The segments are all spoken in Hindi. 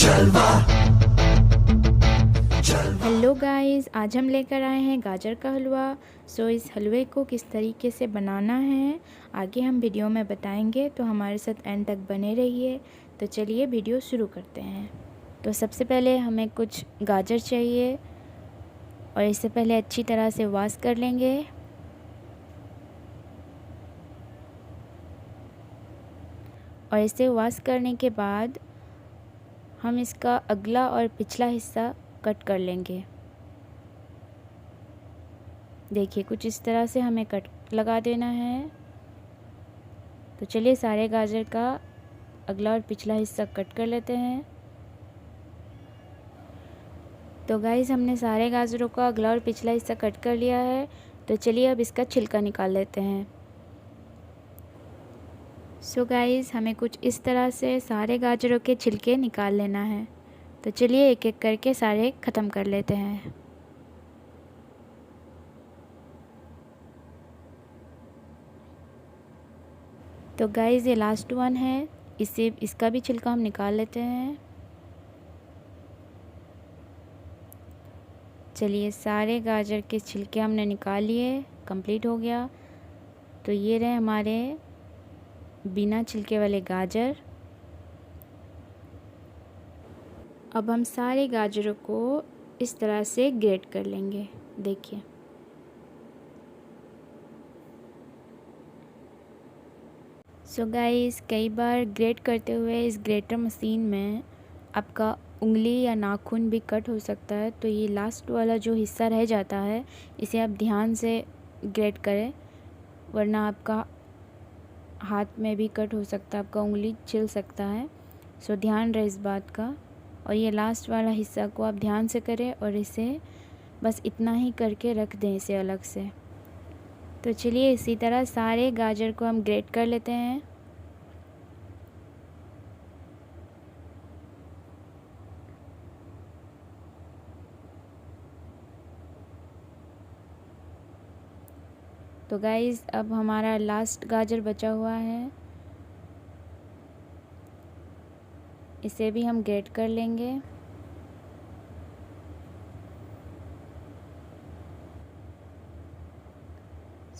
हेलो गाइस, आज हम लेकर आए हैं गाजर का हलवा। इस हलवे को किस तरीके से बनाना है आगे हम वीडियो में बताएंगे, तो हमारे साथ एंड तक बने रहिए। तो चलिए वीडियो शुरू करते हैं। तो सबसे पहले हमें कुछ गाजर चाहिए और इससे पहले अच्छी तरह से वॉश कर लेंगे। और इसे वॉश करने के बाद हम इसका अगला और पिछला हिस्सा कट कर लेंगे। देखिए कुछ इस तरह से हमें कट लगा देना है। तो चलिए सारे गाजर का अगला और पिछला हिस्सा कट कर लेते हैं। तो गाइस हमने सारे गाजरों का अगला और पिछला हिस्सा कट कर लिया है। तो चलिए अब इसका छिलका निकाल लेते हैं। गाइस हमें कुछ इस तरह से सारे गाजरों के छिलके निकाल लेना है। तो चलिए एक एक करके सारे ख़त्म कर लेते हैं। तो गाइस ये लास्ट वन है, इसका भी छिलका हम निकाल लेते हैं। चलिए सारे गाजर के छिलके हमने निकाल लिए, कंप्लीट हो गया। तो ये रहे हमारे बिना छिलके वाले गाजर। अब हम सारे गाजरों को इस तरह से ग्रेट कर लेंगे। देखिए गाइस कई बार ग्रेट करते हुए इस ग्रेटर मशीन में आपका उंगली या नाखून भी कट हो सकता है। तो ये लास्ट वाला जो हिस्सा रह जाता है इसे आप ध्यान से ग्रेट करें, वरना आपका हाथ में भी कट हो सकता है, आपका उंगली छिल सकता है। ध्यान रहे इस बात का। और ये लास्ट वाला हिस्सा को आप ध्यान से करें और इसे बस इतना ही करके रख दें इसे अलग से। तो चलिए इसी तरह सारे गाजर को हम ग्रेट कर लेते हैं। तो गाइस अब हमारा लास्ट गाजर बचा हुआ है, इसे भी हम ग्रेट कर लेंगे।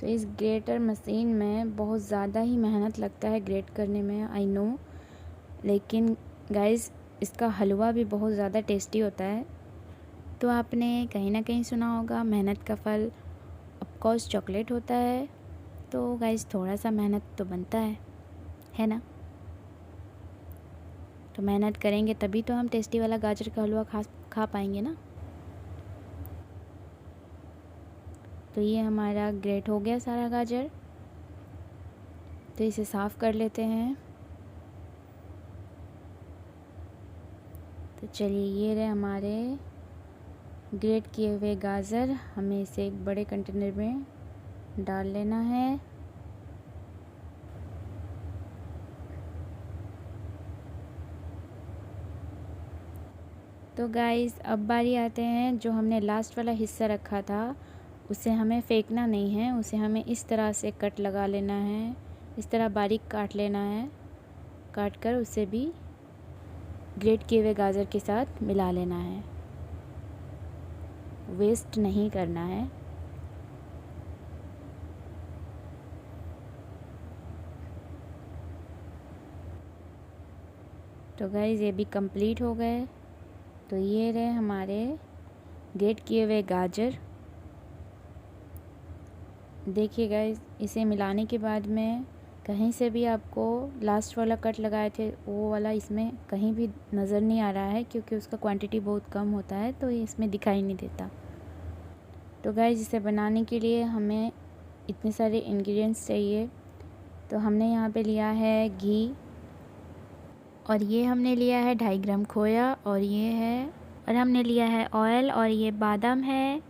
इस ग्रेटर मशीन में बहुत ज़्यादा ही मेहनत लगता है ग्रेट करने में, आई नो, लेकिन गाइस इसका हलवा भी बहुत ज़्यादा टेस्टी होता है। तो आपने कहीं ना कहीं सुना होगा मेहनत का फल ऑफकोर्स चॉकलेट होता है। तो गाइस थोड़ा सा मेहनत तो बनता है ना। तो मेहनत करेंगे तभी तो हम टेस्टी वाला गाजर का हलवा खा पाएंगे ना। तो ये हमारा ग्रेट हो गया सारा गाजर। तो इसे साफ़ कर लेते हैं। तो चलिए ये रहे हमारे ग्रेट किए हुए गाजर, हमें इसे एक बड़े कंटेनर में डाल लेना है। तो गाइस अब बारी आते हैं, जो हमने लास्ट वाला हिस्सा रखा था उसे हमें फेंकना नहीं है, उसे हमें इस तरह से कट लगा लेना है, इस तरह बारीक काट लेना है। काट कर उसे भी ग्रेट किए हुए गाजर के साथ मिला लेना है, वेस्ट नहीं करना है। तो गाइस ये भी कंप्लीट हो गए। तो ये रहे हमारे ग्रेट किए हुए गाजर। देखिए गाइस इसे मिलाने के बाद में कहीं से भी आपको लास्ट वाला कट लगाए थे वो वाला इसमें कहीं भी नज़र नहीं आ रहा है, क्योंकि उसका क्वांटिटी बहुत कम होता है, तो ये इसमें दिखाई नहीं देता। तो गाइस इसे बनाने के लिए हमें इतने सारे इंग्रेडिएंट्स चाहिए। तो हमने यहाँ पे लिया है घी, और ये हमने लिया है 2.5 ग्राम खोया, और हमने लिया है ऑयल, और ये बादाम है,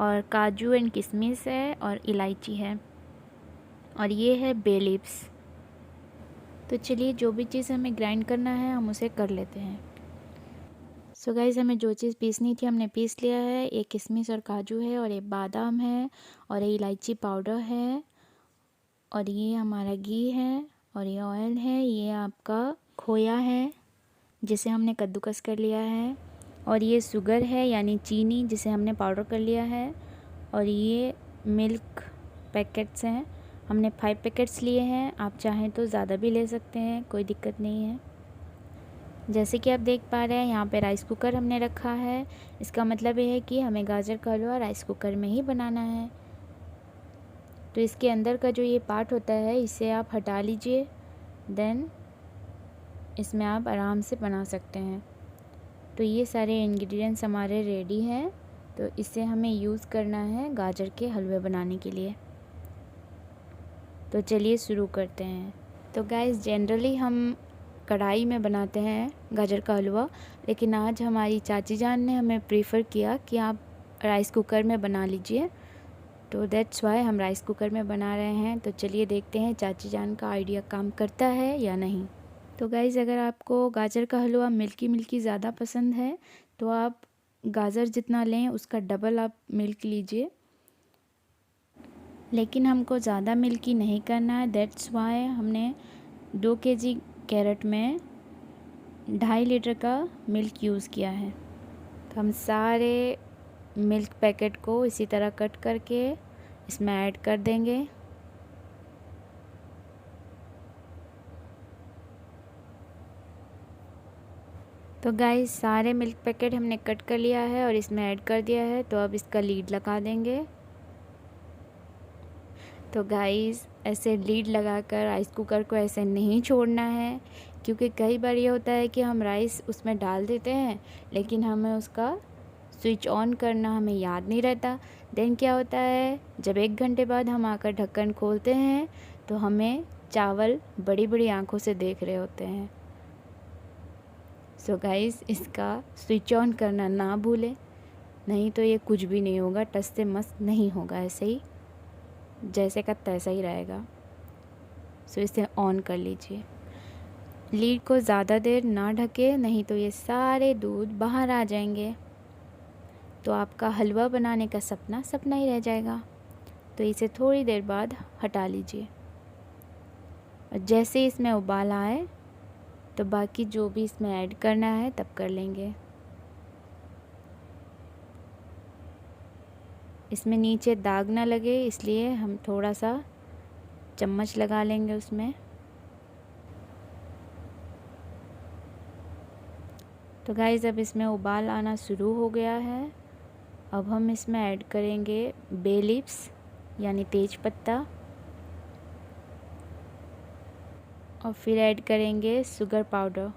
और काजू एंड किशमिश है, और इलायची है, और ये है बे लीव्स। तो चलिए जो भी चीज़ हमें ग्राइंड करना है हम उसे कर लेते हैं। गाइस हमें जो चीज़ पीसनी थी हमने पीस लिया है। एक किशमिश और काजू है, और एक बादाम है, और ये इलायची पाउडर है, और ये हमारा घी है, और ये ऑयल है, ये आपका खोया है, जिसे हमने कद्दूकस कर लिया है, और ये शुगर है यानी चीनी जिसे हमने पाउडर कर लिया है, और ये मिल्क पैकेट्स हैं, हमने 5 पैकेट्स लिए हैं। आप चाहें तो ज़्यादा भी ले सकते हैं, कोई दिक्कत नहीं है। जैसे कि आप देख पा रहे हैं यहाँ पे राइस कुकर हमने रखा है। इसका मतलब ये है कि हमें गाजर का हलवा राइस कुकर में ही बनाना है। तो इसके अंदर का जो ये पार्ट होता है इसे आप हटा लीजिए, देन इसमें आप आराम से बना सकते हैं। तो ये सारे इंग्रेडिएंट्स हमारे रेडी हैं, तो इसे हमें यूज़ करना है गाजर के हलवे बनाने के लिए। तो चलिए शुरू करते हैं। तो गाइस जनरली हम कढ़ाई में बनाते हैं गाजर का हलवा, लेकिन आज हमारी चाची जान ने हमें प्रीफ़र किया कि आप राइस कुकर में बना लीजिए, तो दैट्स वाई हम राइस कुकर में बना रहे हैं। तो चलिए देखते हैं चाची जान का आइडिया काम करता है या नहीं। तो गाइस अगर आपको गाजर का हलवा मिल्की मिल्की ज़्यादा पसंद है तो आप गाजर जितना लें उसका डबल आप मिल्क लीजिए, लेकिन हमको ज़्यादा मिल्की नहीं करना है, दैट्स वाई हमने 2 केजी कैरेट में 2.5 लीटर का मिल्क यूज़ किया है। तो हम सारे मिल्क पैकेट को इसी तरह कट करके इसमें ऐड कर देंगे। तो गाइस सारे मिल्क पैकेट हमने कट कर लिया है और इसमें ऐड कर दिया है, तो अब इसका लीड लगा देंगे। तो गाइस ऐसे लीड लगाकर राइस कुकर को ऐसे नहीं छोड़ना है, क्योंकि कई बार ये होता है कि हम राइस उसमें डाल देते हैं लेकिन हमें उसका स्विच ऑन करना हमें याद नहीं रहता। देन क्या होता है, जब 1 घंटे बाद हम आकर ढक्कन खोलते हैं तो हमें चावल बड़ी बड़ी आंखों से देख रहे होते हैं। सो गाइस इसका स्विच ऑन करना ना भूलें, नहीं तो ये कुछ भी नहीं होगा, टस से मस नहीं होगा, ऐसे ही जैसे का तैसा ही रहेगा। सो इसे ऑन कर लीजिए। लीड को ज़्यादा देर ना ढके, नहीं तो ये सारे दूध बाहर आ जाएंगे, तो आपका हलवा बनाने का सपना सपना ही रह जाएगा। तो इसे थोड़ी देर बाद हटा लीजिए, और जैसे इसमें उबाल आए तो बाकी जो भी इसमें ऐड करना है तब कर लेंगे। इसमें नीचे दाग ना लगे इसलिए हम थोड़ा सा चम्मच लगा लेंगे उसमें। तो गाइस अब इसमें उबाल आना शुरू हो गया है। अब हम इसमें ऐड करेंगे बे लीव्स यानी तेज पत्ता, और फिर ऐड करेंगे शुगर पाउडर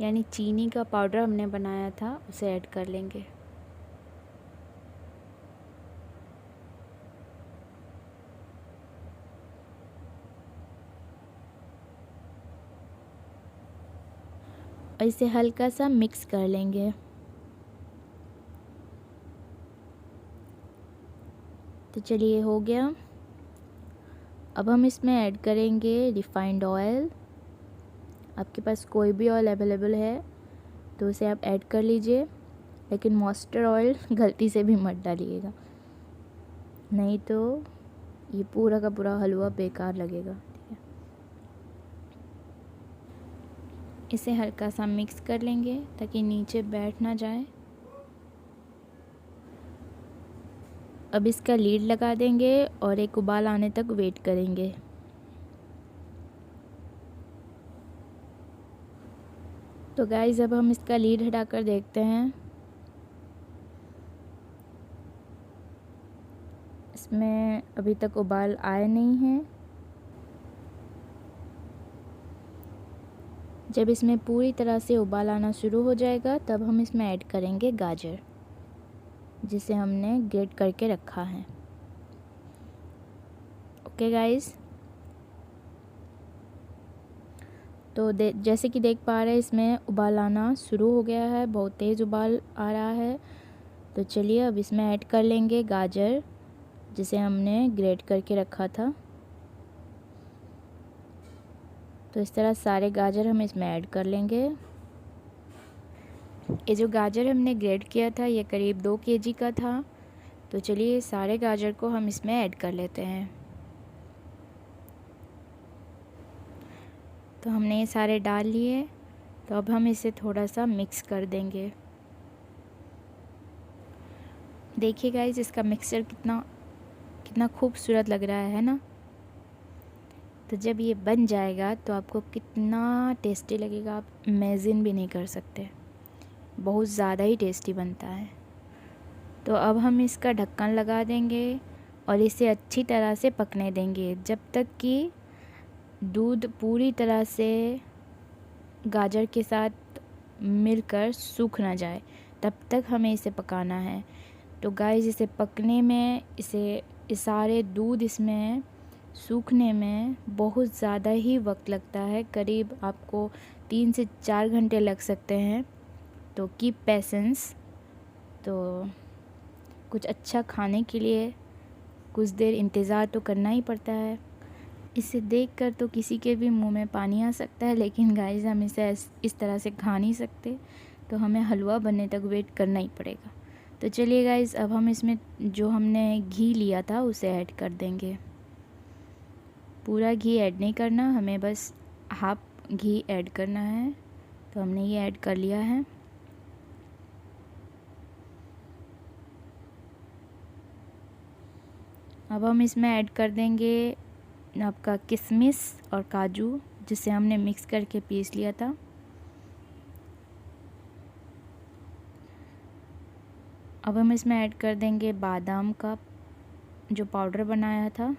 यानी चीनी का पाउडर हमने बनाया था उसे ऐड कर लेंगे। और इसे हल्का सा मिक्स कर लेंगे। तो चलिए हो गया। अब हम इसमें ऐड करेंगे रिफाइंड ऑयल। आपके पास कोई भी ऑयल अवेलेबल है तो उसे आप ऐड कर लीजिए, लेकिन मस्टर्ड ऑयल गलती से भी मत डालिएगा, नहीं तो ये पूरा का पूरा हलवा बेकार लगेगा। ठीक है, इसे हल्का सा मिक्स कर लेंगे ताकि नीचे बैठ ना जाए। अब इसका लीड लगा देंगे और एक उबाल आने तक वेट करेंगे। तो गाइस अब हम इसका लीड हटाकर देखते हैं। इसमें अभी तक उबाल आए नहीं हैं। जब इसमें पूरी तरह से उबाल आना शुरू हो जाएगा तब हम इसमें ऐड करेंगे गाजर, जिसे हमने ग्रेट करके रखा है। ओके गाइस, तो जैसे कि देख पा रहे हैं इसमें उबाल आना शुरू हो गया है, बहुत तेज़ उबाल आ रहा है। तो चलिए अब इसमें ऐड कर लेंगे गाजर, जिसे हमने ग्रेट करके रखा था। तो इस तरह सारे गाजर हम इसमें ऐड कर लेंगे। ये जो गाजर हमने ग्रेट किया था ये करीब 2 केजी का था। तो चलिए सारे गाजर को हम इसमें ऐड कर लेते हैं। तो हमने ये सारे डाल लिए। तो अब हम इसे थोड़ा सा मिक्स कर देंगे। देखिए गाइस, इसका मिक्सचर कितना खूबसूरत लग रहा है ना। तो जब ये बन जाएगा तो आपको कितना टेस्टी लगेगा, आप इमेजिन भी नहीं कर सकते। बहुत ज़्यादा ही टेस्टी बनता है। तो अब हम इसका ढक्कन लगा देंगे और इसे अच्छी तरह से पकने देंगे जब तक कि दूध पूरी तरह से गाजर के साथ मिलकर सूख ना जाए, तब तक हमें इसे पकाना है। तो गाइस, इसे पकने में, इसे सारे दूध इसमें सूखने में बहुत ज़्यादा ही वक्त लगता है। करीब आपको 3 से 4 घंटे लग सकते हैं। तो कीप पेशेंस। तो कुछ अच्छा खाने के लिए कुछ देर इंतज़ार तो करना ही पड़ता है। इसे देखकर तो किसी के भी मुंह में पानी आ सकता है, लेकिन गाइस हम इसे इस तरह से खा नहीं सकते, तो हमें हलवा बनने तक वेट करना ही पड़ेगा। तो चलिए गाइस, अब हम इसमें जो हमने घी लिया था उसे ऐड कर देंगे। पूरा घी ऐड नहीं करना, हमें बस हाफ घी ऐड करना है। तो हमने ये ऐड कर लिया है। अब हम इसमें ऐड कर देंगे आपका किशमिश और काजू, जिसे हमने मिक्स करके पीस लिया था। अब हम इसमें ऐड कर देंगे बादाम का जो पाउडर बनाया था।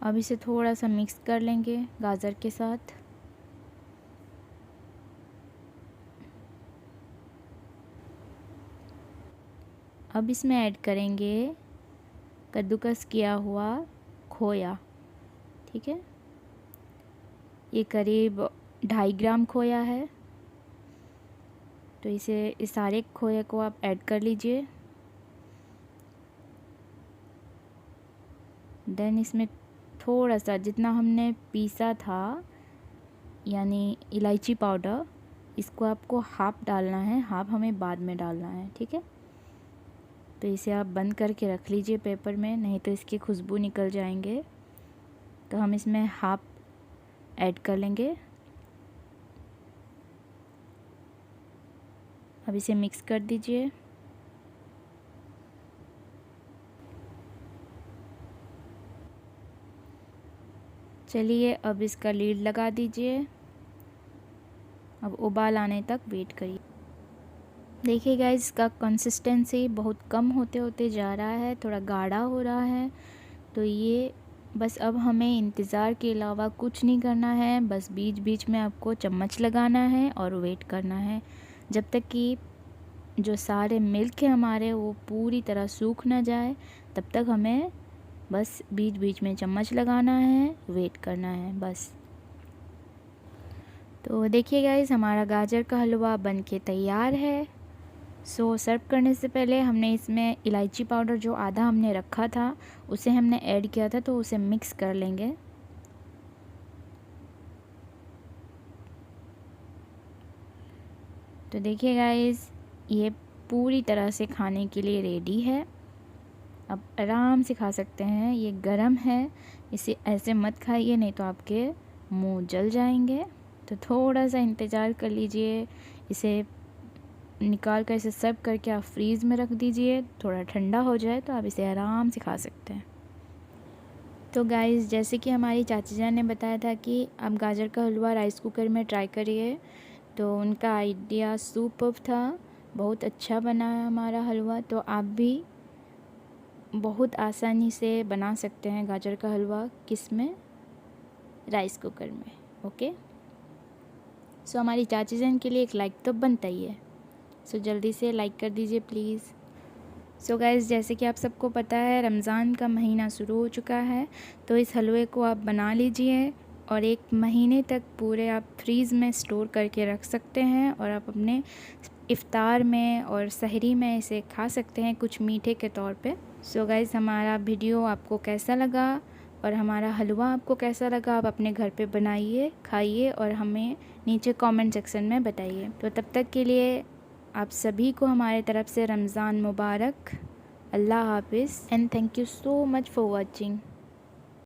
अब इसे थोड़ा सा मिक्स कर लेंगे गाजर के साथ। अब इसमें ऐड करेंगे कद्दूकस किया हुआ खोया। ठीक है, ये करीब 2.5 ग्राम खोया है। तो इस सारे खोए को आप ऐड कर लीजिए। देन इसमें थोड़ा सा, जितना हमने पीसा था यानी इलायची पाउडर, इसको आपको हाफ डालना है, हाफ हमें बाद में डालना है। ठीक है, तो इसे आप बंद करके रख लीजिए पेपर में, नहीं तो इसकी खुशबू निकल जाएंगे। तो हम इसमें हाफ ऐड कर लेंगे। अब इसे मिक्स कर दीजिए। चलिए, अब इसका लीड लगा दीजिए। अब उबाल आने तक वेट करिए। देखिए गाइस, इसका कंसिस्टेंसी बहुत कम होते होते जा रहा है, थोड़ा गाढ़ा हो रहा है। तो ये बस अब हमें इंतज़ार के अलावा कुछ नहीं करना है, बस बीच बीच में आपको चम्मच लगाना है और वेट करना है जब तक कि जो सारे मिल्क है हमारे वो पूरी तरह सूख ना जाए। तब तक हमें बस बीच बीच में चम्मच लगाना है, वेट करना है बस। तो देखिए गाइस, हमारा गाजर का हलवा बनके तैयार है। सो सर्व करने से पहले हमने इसमें इलायची पाउडर जो आधा हमने रखा था उसे हमने ऐड किया था, तो उसे मिक्स कर लेंगे। तो देखिए गाइस, ये पूरी तरह से खाने के लिए रेडी है। अब आराम से खा सकते हैं। ये गरम है, इसे ऐसे मत खाइए, नहीं तो आपके मुंह जल जाएंगे। तो थोड़ा सा इंतज़ार कर लीजिए। इसे निकाल कर इसे सर्व करके आप फ्रीज़ में रख दीजिए, थोड़ा ठंडा हो जाए तो आप इसे आराम से खा सकते हैं। तो गाइस, जैसे कि हमारी चाची जान ने बताया था कि आप गाजर का हलवा राइस कुकर में ट्राई करिए, तो उनका आइडिया सुपर्ब था, बहुत अच्छा बना है हमारा हलवा। तो आप भी बहुत आसानी से बना सकते हैं गाजर का हलवा, किस में, राइस कुकर में। ओके, सो हमारी चाची जान के लिए एक लाइक तो बनता ही है। सो जल्दी से लाइक कर दीजिए प्लीज़। सो गाइज़, जैसे कि आप सबको पता है रमज़ान का महीना शुरू हो चुका है, तो इस हलवे को आप बना लीजिए और 1 महीने तक पूरे आप फ्रीज़ में स्टोर करके रख सकते हैं और आप अपने इफ़्तार में और सहरी में इसे खा सकते हैं कुछ मीठे के तौर पे। सो गाइज़, हमारा वीडियो आपको कैसा लगा और हमारा हलवा आपको कैसा लगा, आप अपने घर पे बनाइए, खाइए और हमें नीचे कमेंट सेक्शन में बताइए। तो तब तक के लिए आप सभी को हमारे तरफ से रमज़ान मुबारक। अल्लाह हाफिज़ and thank you so much for watching.